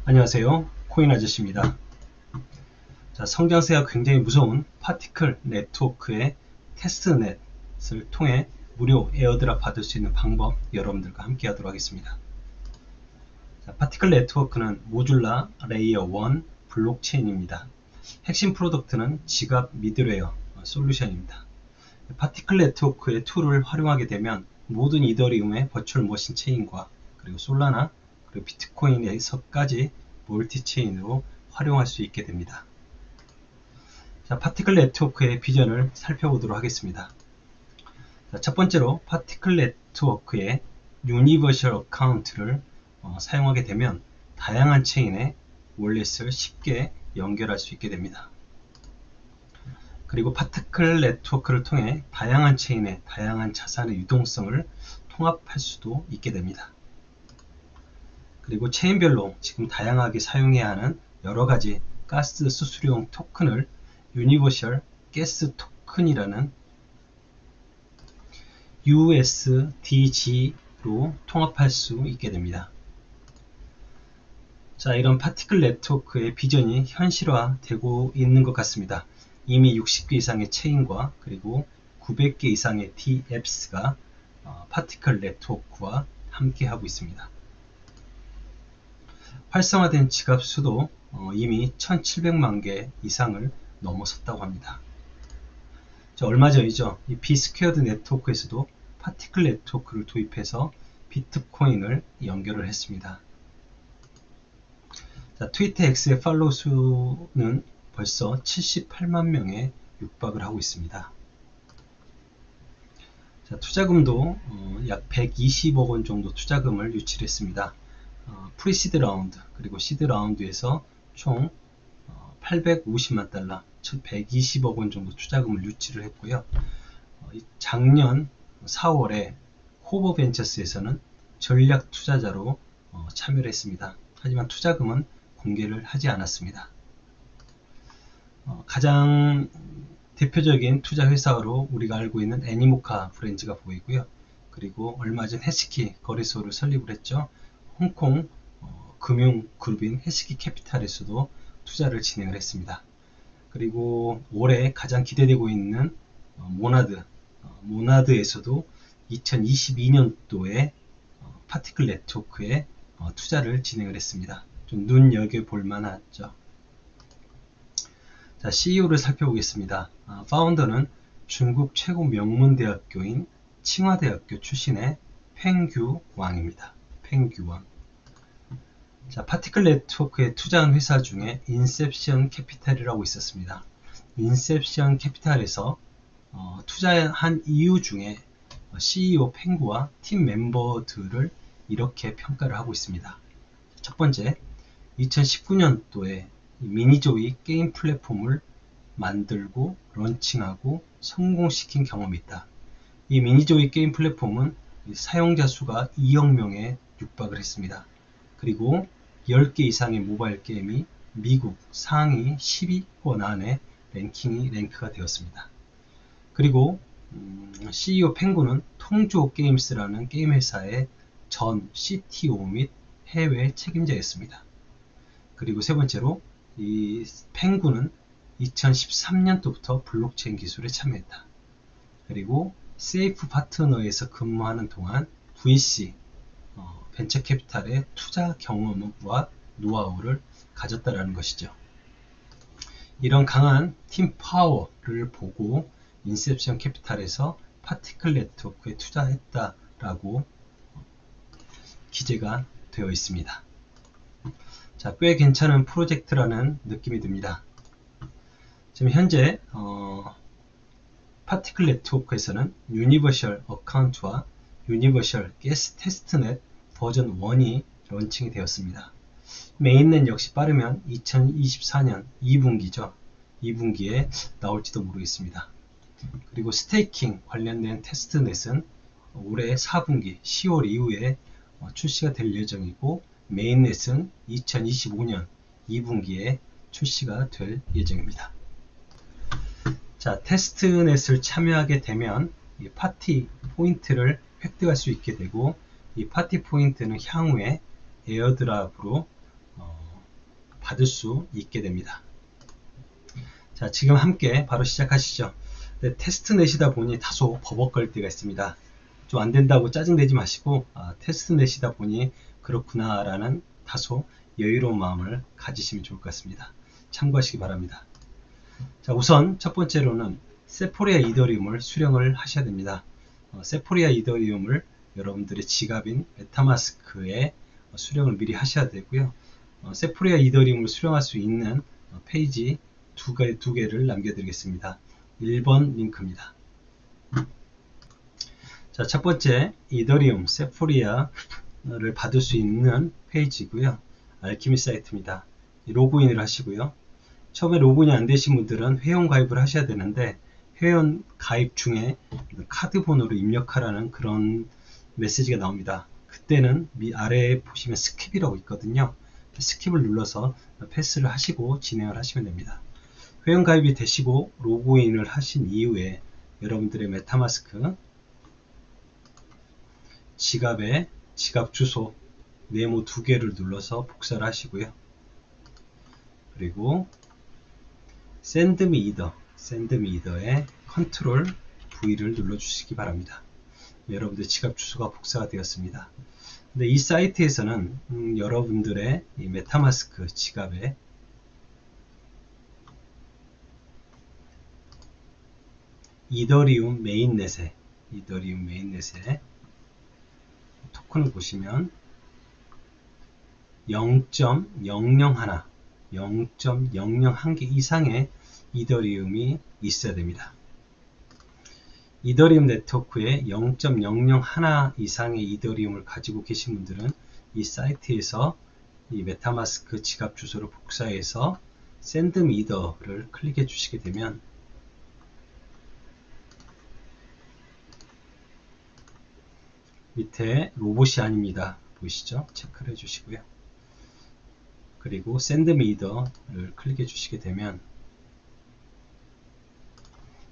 안녕하세요. 코인 아저씨입니다. 자, 성장세가 굉장히 무서운 파티클 네트워크의 테스트넷을 통해 무료 에어드랍 받을 수 있는 방법 여러분들과 함께 하도록 하겠습니다. 자, 파티클 네트워크는 모듈라 레이어 1 블록체인입니다. 핵심 프로덕트는 지갑 미들웨어 솔루션입니다. 파티클 네트워크의 툴을 활용하게 되면 모든 이더리움의 버추얼 머신 체인과 그리고 솔라나 그리고 비트코인에서까지 멀티체인으로 활용할 수 있게 됩니다. 자, 파티클 네트워크의 비전을 살펴보도록 하겠습니다. 자, 첫 번째로 파티클 네트워크의 유니버셜 어카운트를 사용하게 되면 다양한 체인의 월렛을 쉽게 연결할 수 있게 됩니다. 그리고 파티클 네트워크를 통해 다양한 체인의 다양한 자산의 유동성을 통합할 수도 있게 됩니다. 그리고 체인별로 지금 다양하게 사용해야 하는 여러가지 가스 수수료용 토큰을 유니버셜 가스 토큰이라는 USDG로 통합할 수 있게 됩니다. 자, 이런 파티클 네트워크의 비전이 현실화되고 있는 것 같습니다. 이미 60개 이상의 체인과 그리고 900개 이상의 DAps가 파티클 네트워크와 함께 하고 있습니다. 활성화된 지갑 수도 이미 1700만 개 이상을 넘어섰다고 합니다. 얼마 전이죠. 이 비스퀘어드 네트워크에서도 파티클 네트워크를 도입해서 비트코인을 연결을 했습니다. 자, 트위터 X의 팔로우 수는 벌써 78만 명에 육박을 하고 있습니다. 자, 투자금도 약 120억 원 정도 투자금을 유치했습니다. 프리시드 라운드 그리고 시드 라운드에서 총 850만 달러 120억 원 정도 투자금을 유치를 했고요. 작년 4월에 호버벤처스에서는 전략 투자자로 참여를 했습니다. 하지만 투자금은 공개를 하지 않았습니다. 가장 대표적인 투자 회사로 우리가 알고 있는 애니모카 브랜드가 보이고요. 그리고 얼마 전 해시키 거래소를 설립을 했죠. 홍콩 금융 그룹인 해시키 캐피탈에서도 투자를 진행을 했습니다. 그리고 올해 가장 기대되고 있는 모나드에서도 2022년도에 파티클 네트워크에 투자를 진행을 했습니다. 좀 눈여겨볼 만하죠. 자, CEO를 살펴보겠습니다. 파운더는 중국 최고 명문대학교인 칭화대학교 출신의 팽규 왕입니다. 팽규 왕. 자, 파티클 네트워크에 투자한 회사 중에 인셉션 캐피탈이라고 있었습니다. 인셉션 캐피탈에서 투자한 이유 중에 CEO 팽구와 팀 멤버들을 이렇게 평가를 하고 있습니다. 첫 번째, 2019년도에 미니조이 게임 플랫폼을 만들고 런칭하고 성공시킨 경험이 있다. 이 미니조이 게임 플랫폼은 사용자 수가 2억 명에 육박을 했습니다. 그리고 10개 이상의 모바일 게임이 미국 상위 10위권 안에 랭크가 되었습니다. 그리고 CEO 팽구는 통조 게임스라는 게임 회사의 전 CTO 및 해외 책임자였습니다. 그리고 세 번째로 이 팽구는 2013년도부터 블록체인 기술에 참여했다. 그리고 세이프 파트너에서 근무하는 동안 VC 벤처 캐피탈의 투자 경험과 노하우를 가졌다라는 것이죠. 이런 강한 팀 파워를 보고 인셉션 캐피탈에서 파티클 네트워크에 투자했다라고 기재가 되어 있습니다. 자, 꽤 괜찮은 프로젝트라는 느낌이 듭니다. 지금 현재 파티클 네트워크에서는 유니버셜 어카운트와 유니버셜 가스 테스트넷 버전 1이 런칭이 되었습니다. 메인넷 역시 빠르면 2024년 2분기죠. 2분기에 나올지도 모르겠습니다. 그리고 스테이킹 관련된 테스트넷은 올해 4분기 10월 이후에 출시가 될 예정이고 메인넷은 2025년 2분기에 출시가 될 예정입니다. 자, 테스트넷을 참여하게 되면 이 파티 포인트를 획득할 수 있게 되고 이 파티 포인트는 향후에 에어드랍으로 받을 수 있게 됩니다. 자, 지금 함께 바로 시작하시죠. 테스트넷이다 보니 다소 버벅거릴 때가 있습니다. 좀 안된다고 짜증내지 마시고 테스트넷이다 보니 그렇구나 라는 다소 여유로운 마음을 가지시면 좋을 것 같습니다. 참고하시기 바랍니다. 자, 우선 첫 번째로는 세포리아 이더리움을 수령을 하셔야 됩니다. 세포리아 이더리움을 여러분들의 지갑인 메타마스크에 수령을 미리 하셔야 되고요. 세포리아 이더리움을 수령할 수 있는 페이지 두 개를 남겨드리겠습니다. 1번 링크입니다. 자, 첫 번째 이더리움 세포리아를 받을 수 있는 페이지고요. 알키미 사이트입니다. 로그인을 하시고요. 처음에 로그인이 안 되신 분들은 회원 가입을 하셔야 되는데 회원 가입 중에 카드 번호를 입력하라는 그런 메시지가 나옵니다. 그때는 아래에 보시면 스킵이라고 있거든요. 스킵을 눌러서 패스를 하시고 진행을 하시면 됩니다. 회원 가입이 되시고 로그인을 하신 이후에 여러분들의 메타마스크 지갑에 지갑 주소 네모 2개를 눌러서 복사를 하시고요. 그리고 Send me either에 컨트롤 V를 눌러 주시기 바랍니다. 여러분들의 지갑 주소가 복사가 되었습니다. 근데 이 사이트에서는 여러분들의 이 메타마스크 지갑에 이더리움 메인넷에 토큰을 보시면 0.001개 이상의 이더리움이 있어야 됩니다. 이더리움 네트워크에 0.001 이상의 이더리움을 가지고 계신 분들은 이 사이트에서 이 메타마스크 지갑 주소를 복사해서 Send me either를 클릭해 주시게 되면 밑에 로봇이 아닙니다. 보이시죠? 체크를 해주시고요. 그리고 Send me either를 클릭해 주시게 되면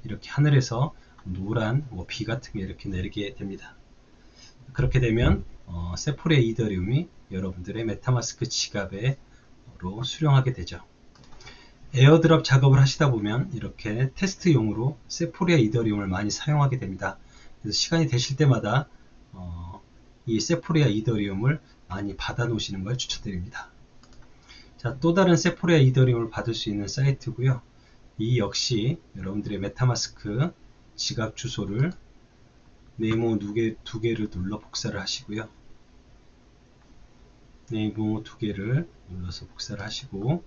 이렇게 하늘에서 노란 비 같은 게 이렇게 내리게 됩니다. 그렇게 되면 세포리아 이더리움이 여러분들의 메타마스크 지갑으로 수령하게 되죠. 에어드랍 작업을 하시다 보면 이렇게 테스트용으로 세포리아 이더리움을 많이 사용하게 됩니다. 그래서 시간이 되실 때마다 이 세포리아 이더리움을 많이 받아 놓으시는 걸 추천드립니다. 자, 또 다른 세포리아 이더리움을 받을 수 있는 사이트고요. 이 역시 여러분들의 메타마스크 지갑 주소를 네모 2개를 눌러 복사를 하시고요. 네모 2개를 눌러서 복사를 하시고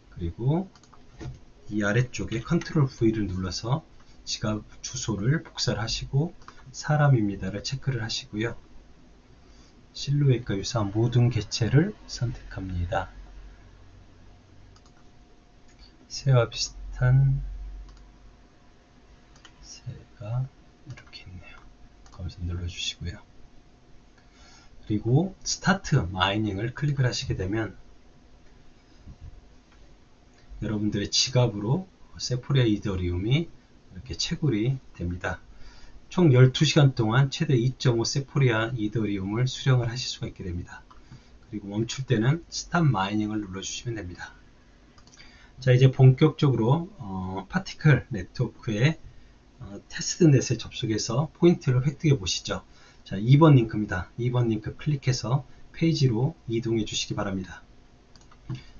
그리고 이 아래쪽에 컨트롤 V를 눌러서 지갑 주소를 복사를 하시고 사람입니다를 체크를 하시고요. 실루엣과 유사한 모든 개체를 선택합니다. 새와 비슷한 새가 이렇게 있네요. 거기서 눌러주시고요. 그리고 스타트 마이닝을 클릭을 하시게 되면 여러분들의 지갑으로 세포리아 이더리움이 이렇게 채굴이 됩니다. 총 12시간 동안 최대 2.5 세포리아 이더리움을 수령을 하실 수가 있게 됩니다. 그리고 멈출 때는 스탑 마이닝을 눌러주시면 됩니다. 자, 이제 본격적으로 파티클 네트워크의 테스트넷에 접속해서 포인트를 획득해 보시죠. 자, 2번 링크입니다. 2번 링크 클릭해서 페이지로 이동해 주시기 바랍니다.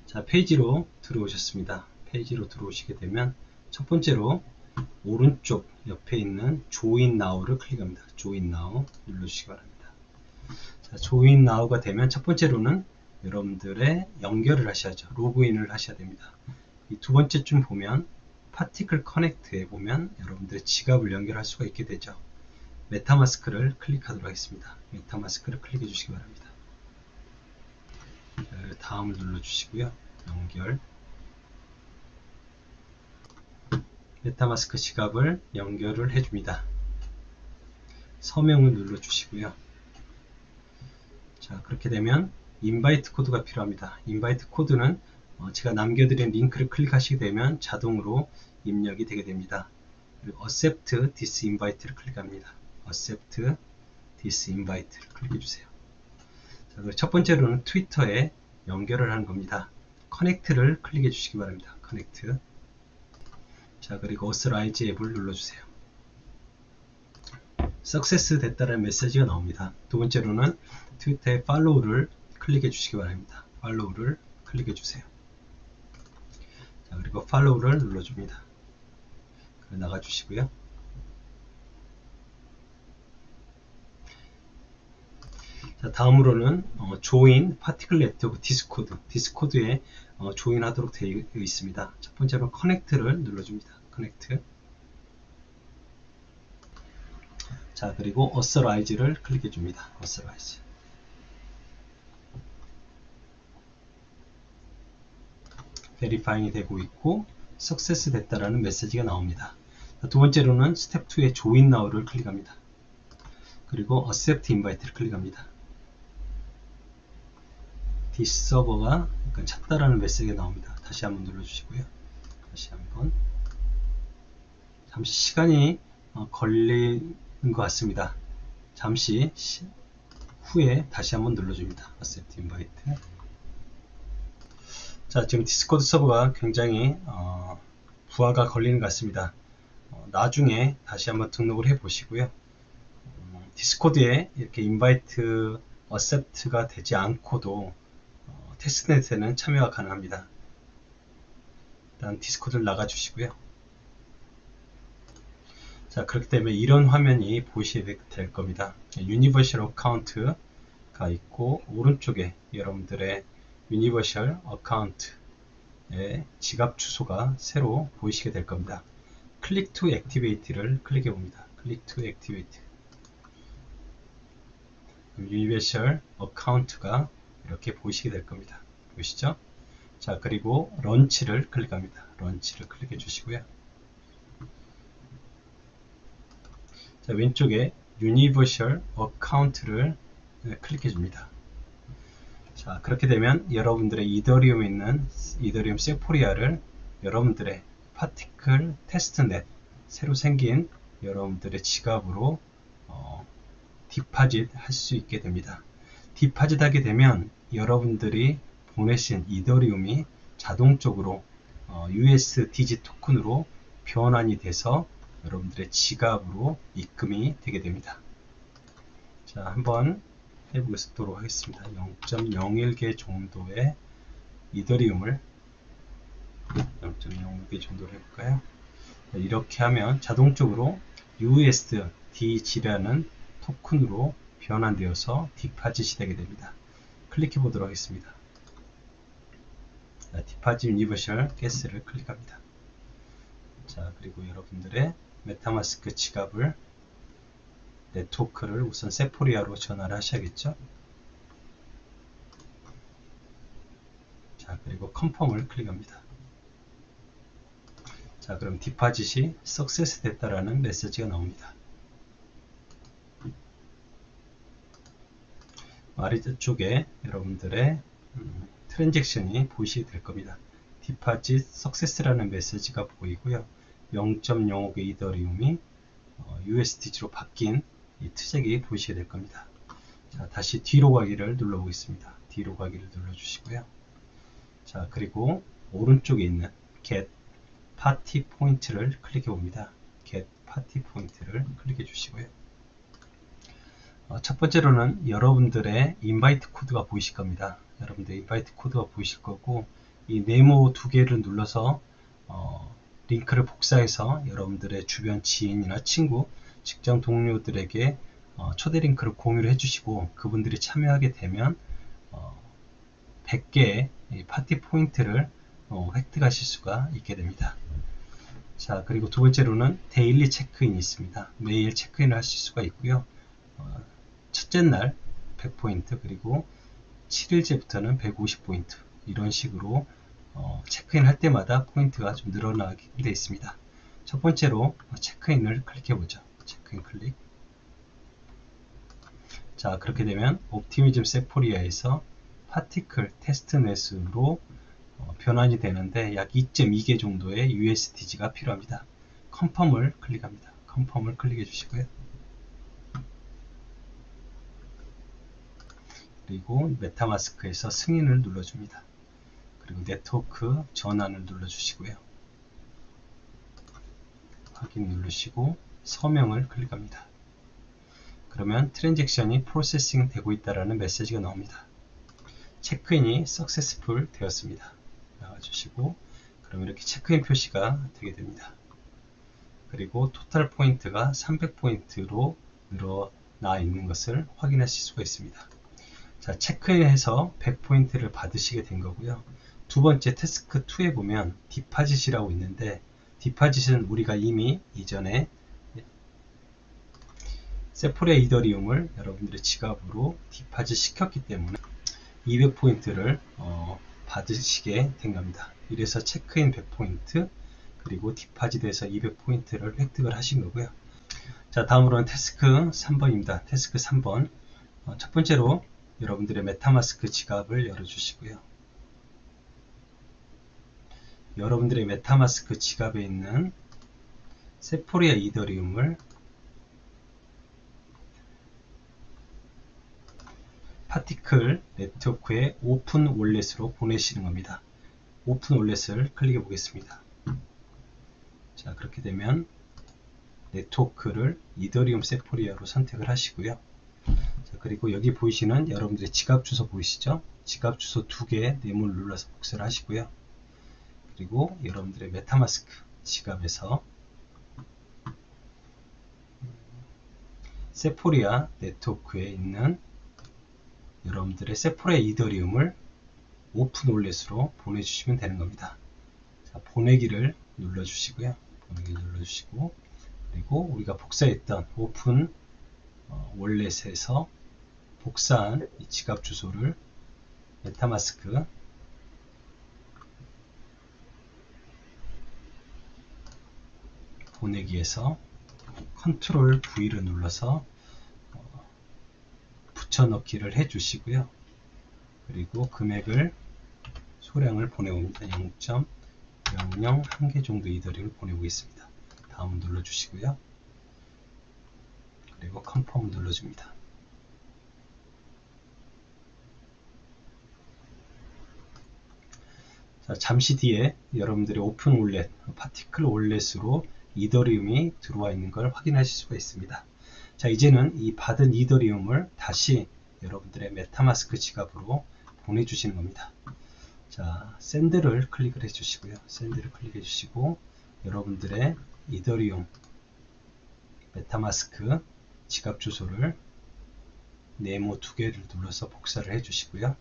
자, 페이지로 들어오셨습니다. 페이지로 들어오시게 되면 첫 번째로 오른쪽 옆에 있는 Join Now를 클릭합니다. Join Now 눌러주시기 바랍니다. 자, Join Now가 되면 첫 번째로는 여러분들의 연결을 하셔야죠. 로그인을 하셔야 됩니다. 이 두 번째쯤 보면 파티클 커넥트에 보면 여러분들의 지갑을 연결할 수가 있게 되죠. 메타마스크를 클릭하도록 하겠습니다. 메타마스크를 클릭해 주시기 바랍니다. 다음을 눌러주시고요. 연결. 메타마스크 지갑을 연결을 해줍니다. 서명을 눌러주시고요. 자, 그렇게 되면 인바이트 코드가 필요합니다. 인바이트 코드는 제가 남겨드린 링크를 클릭하시게 되면 자동으로 입력이 되게 됩니다. 그리고 Accept this invite를 클릭합니다. Accept this invite를 클릭해 주세요. 자, 첫 번째로는 트위터에 연결을 하는 겁니다. 커넥트를 클릭해 주시기 바랍니다. 커넥트. 자, 그리고 authorize 앱을 눌러주세요. 석세스 됐다는 메시지가 나옵니다. 두 번째로는 트위터의 팔로우를 클릭해 주시기 바랍니다. 팔로우를 클릭해 주세요. 자, 그리고 팔로우를 눌러줍니다. 나가 주시고요. 자, 다음으로는 조인 파티클 네트워크 디스코드에 조인 하도록 되어 있습니다. 첫 번째로 커넥트를 눌러줍니다. 커넥트. 자, 그리고 authorize를 클릭해 줍니다. authorize. 베리파잉이 되고 있고 석세스 됐다라는 메시지가 나옵니다. 자, 두 번째로는 스텝 2의 join now를 클릭합니다. 그리고 accept invite를 클릭합니다. 디스 서버가 찾다라는 메시지가 나옵니다. 다시 한번 눌러주시고요. 다시 한번. 잠시 시간이 걸리는 것 같습니다. 잠시 후에 다시 한번 눌러줍니다. accept invite. 자, 지금 디스코드 서버가 굉장히 부하가 걸리는 것 같습니다. 나중에 다시 한번 등록을 해 보시고요. 디스코드에 이렇게 인바이트 어셉트가 되지 않고도 테스트넷에는 참여가 가능합니다. 일단 디스코드를 나가 주시고요. 자, 그렇기 때문에 이런 화면이 보시게 될 겁니다. 유니버셜 어카운트가 있고 오른쪽에 여러분들의 유니버셜 어카운트의 지갑 주소가 새로 보이시게 될 겁니다. 클릭 투 액티베이트를 클릭해 봅니다. 클릭 투 액티베이트. 유니버셜 어카운트가 이렇게 보이시게 될 겁니다. 보이시죠? 자, 그리고 런치를 클릭합니다. 런치를 클릭해 주시고요. 자, 왼쪽에 유니버셜 어카운트를 클릭해 줍니다. 자, 그렇게 되면 여러분들의 이더리움에 있는 이더리움 세포리아를 여러분들의 파티클 테스트넷 새로 생긴 여러분들의 지갑으로 디파짓 할 수 있게 됩니다. 디파짓 하게 되면 여러분들이 보내신 이더리움이 자동적으로 USDG 토큰으로 변환이 돼서 여러분들의 지갑으로 입금이 되게 됩니다. 자, 한번 해보도록 하겠습니다. 0.01개 정도의 이더리움을 0.01개 정도로 해볼까요? 이렇게 하면 자동적으로 USDG라는 토큰으로 변환되어서 디파짓이 되게 됩니다. 클릭해 보도록 하겠습니다. 디파짓 유니버셜 게스를 클릭합니다. 자, 그리고 여러분들의 메타마스크 지갑을 네트워크를 우선 세포리아로 전환을 하셔야겠죠. 자, 그리고 컨펌을 클릭합니다. 자, 그럼 디파짓이 석세스 됐다라는 메시지가 나옵니다. 아래쪽에 여러분들의 트랜잭션이 보이시게 될 겁니다. 디파짓 석세스라는 메시지가 보이고요. 0.05개 이더리움이 USDG로 바뀐 이 트랙이 보이시게 될 겁니다. 자, 다시 뒤로 가기를 눌러보겠습니다. 뒤로 가기를 눌러주시고요. 자, 그리고 오른쪽에 있는 Get Party Point를 클릭해 봅니다. Get Party Point를 클릭해 주시고요. 첫 번째로는 여러분들의 인바이트 코드가 보이실 겁니다. 여러분들의 인바이트 코드가 보이실 거고, 이 네모 두 개를 눌러서 링크를 복사해서 여러분들의 주변 지인이나 친구, 직장 동료들에게 초대 링크를 공유를 해주시고 그분들이 참여하게 되면 100개의 파티 포인트를 획득하실 수가 있게 됩니다. 자, 그리고 두 번째로는 데일리 체크인이 있습니다. 매일 체크인을 하실 수가 있고요. 첫째 날 100포인트, 그리고 7일째부터는 150포인트, 이런 식으로 체크인 할 때마다 포인트가 좀 늘어나게 되어 있습니다. 첫 번째로 체크인을 클릭해 보죠. 체크인 클릭. 자, 그렇게 되면 옵티미즘 세포리아에서 파티클 테스트넷으로 변환이 되는데 약 2.2개 정도의 USDG가 필요합니다. 컨펌을 클릭합니다. 컨펌을 클릭해 주시고요. 그리고 메타마스크에서 승인을 눌러줍니다. 그리고 네트워크 전환을 눌러주시고요. 확인 누르시고 서명을 클릭합니다. 그러면 트랜잭션이 프로세싱 되고 있다라는 메시지가 나옵니다. 체크인이 successful 되었습니다. 나와주시고 그럼 이렇게 체크인 표시가 되게 됩니다. 그리고 토탈 포인트가 300포인트로 늘어나 있는 것을 확인하실 수가 있습니다. 자, 체크인해서 100포인트를 받으시게 된 거고요. 두 번째 태스크 2에 보면 디파짓이라고 있는데, 디파짓은 우리가 이미 이전에 세포레 이더리움을 여러분들의 지갑으로 디파짓 시켰기 때문에 200포인트를 받으시게 된 겁니다. 이래서 체크인 100포인트 그리고 디파짓에서 200포인트를 획득을 하신 거고요. 자, 다음으로는 태스크 3번입니다. 태스크 3번. 첫 번째로 여러분들의 메타마스크 지갑을 열어주시고요. 여러분들의 메타마스크 지갑에 있는 세포리아 이더리움을 파티클 네트워크의 오픈 월렛으로 보내시는 겁니다. 오픈 월렛을 클릭해 보겠습니다. 자, 그렇게 되면 네트워크를 이더리움 세포리아로 선택을 하시고요. 자, 그리고 여기 보이시는 여러분들의 지갑 주소 보이시죠? 지갑 주소 2개 네모를 눌러서 복사를 하시고요. 그리고 여러분들의 메타마스크 지갑에서 세포리아 네트워크에 있는 여러분들의 세포리아 이더리움을 오픈 월렛으로 보내주시면 되는 겁니다. 자, 보내기를 눌러주시고요. 보내기 눌러주시고 그리고 우리가 복사했던 오픈 월렛에서 복사한 이 지갑 주소를 메타마스크 보내기에서 컨트롤 V를 눌러서 붙여넣기를 해주시고요. 그리고 금액을 소량을 보내봅니다. 0.001개 정도 이더리움을 보내보겠습니다. 다음 눌러주시고요. 그리고 컨펌 눌러줍니다. 자, 잠시 뒤에 여러분들의 오픈 월렛, 파티클 월렛으로 이더리움이 들어와 있는 걸 확인하실 수가 있습니다. 자, 이제는 이 받은 이더리움을 다시 여러분들의 메타마스크 지갑으로 보내주시는 겁니다. 자, 샌드를 클릭을 해주시고요. 샌드를 클릭해 주시고 여러분들의 이더리움 메타마스크 지갑 주소를 네모 2개를 눌러서 복사를 해주시고요.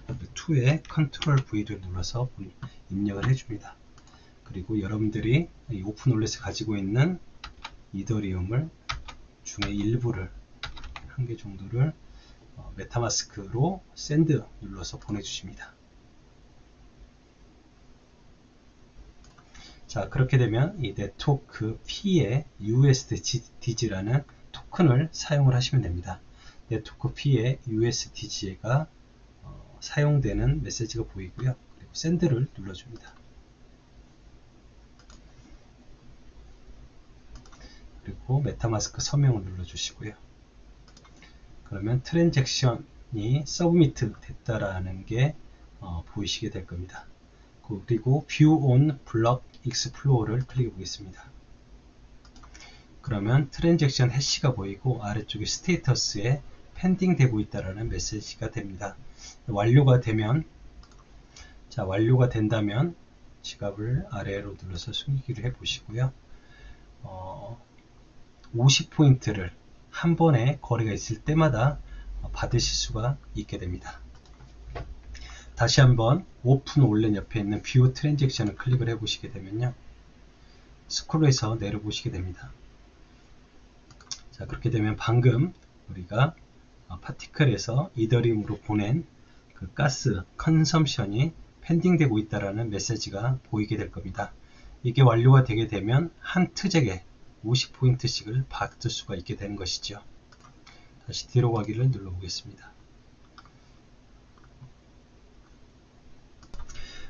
2에 컨트롤 V를 눌러서 입력을 해줍니다. 그리고 여러분들이 이 오픈 월렛에 가지고 있는 이더리움을 중에 일부를 한 개 정도를 메타마스크로 샌드 눌러서 보내주십니다. 자, 그렇게 되면 이 네트워크 P에 USDG라는 토큰을 사용을 하시면 됩니다. 네트워크 P에 USDG가 사용되는 메시지가 보이고요. 그리고 샌드를 눌러줍니다. 그리고 메타마스크 서명을 눌러주시고요. 그러면 트랜잭션이 서브미트 됐다라는 게 보이시게 될 겁니다. 그리고 View on Block Explorer를 클릭해 보겠습니다. 그러면 트랜잭션 해시가 보이고 아래쪽에 스테이터스에 펜딩 되고 있다라는 메시지가 됩니다. 완료가 되면, 자, 완료가 된다면 지갑을 아래로 눌러서 숨기기를 해 보시고요. 50포인트를 한 번에 거래가 있을 때마다 받으실 수가 있게 됩니다. 다시 한번 오픈 월렛 옆에 있는 뷰 트랜잭션을 클릭을 해 보시게 되면요, 스크롤해서 내려 보시게 됩니다. 자, 그렇게 되면 방금 우리가 파티클에서 이더리움으로 보낸 그 가스 컨섬션이 펜딩 되고 있다라는 메시지가 보이게 될 겁니다. 이게 완료가 되게 되면 한 트잭에 50포인트씩을 받을 수가 있게 되는 것이죠. 다시 뒤로 가기를 눌러 보겠습니다.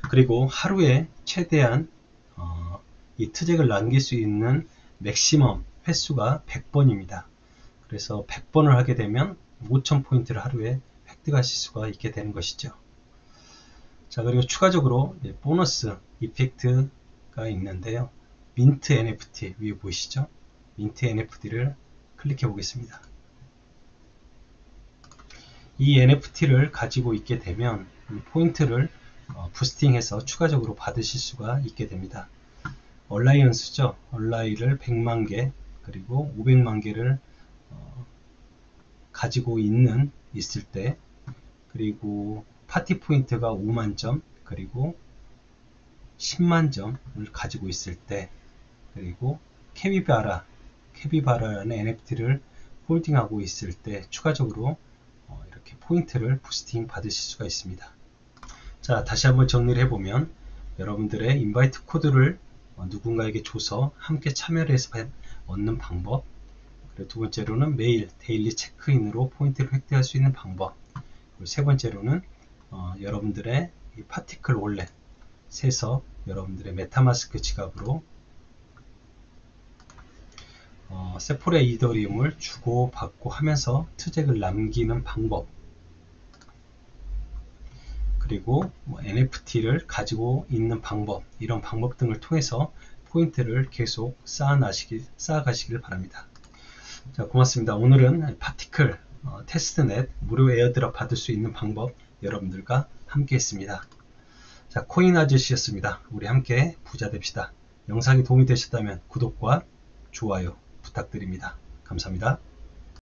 그리고 하루에 최대한 이 트잭을 남길 수 있는 맥시멈 횟수가 100번입니다. 그래서 100번을 하게 되면 5000포인트를 하루에 획득하실 수가 있게 되는 것이죠. 자, 그리고 추가적으로 보너스 이펙트가 있는데요. 민트 NFT 위에 보이시죠? 민트 NFT를 클릭해 보겠습니다. 이 NFT를 가지고 있게 되면 포인트를 부스팅해서 추가적으로 받으실 수가 있게 됩니다. 얼라이언스죠. 얼라이를 100만 개 그리고 500만 개를 가지고 있을 때, 그리고 파티 포인트가 5만 점 그리고 10만 점을 가지고 있을 때, 그리고 캐비바라라는 NFT를 홀딩하고 있을 때 추가적으로 이렇게 포인트를 부스팅 받으실 수가 있습니다. 자, 다시 한번 정리를 해보면 여러분들의 인바이트 코드를 누군가에게 줘서 함께 참여를 해서 얻는 방법, 그리고 두 번째로는 매일 데일리 체크인으로 포인트를 획득할 수 있는 방법, 그리고 세 번째로는 여러분들의 이 파티클 월렛에서 여러분들의 메타마스크 지갑으로 세포레 이더리움을 주고받고 하면서 트잭을 남기는 방법, 그리고 NFT를 가지고 있는 방법, 이런 방법 등을 통해서 포인트를 계속 쌓아가시길 바랍니다. 자, 고맙습니다. 오늘은 파티클 테스트넷 무료 에어드랍 받을 수 있는 방법 여러분들과 함께 했습니다. 자, 코인 아저씨였습니다. 우리 함께 부자 됩시다. 영상이 도움이 되셨다면 구독과 좋아요 부탁드립니다. 감사합니다.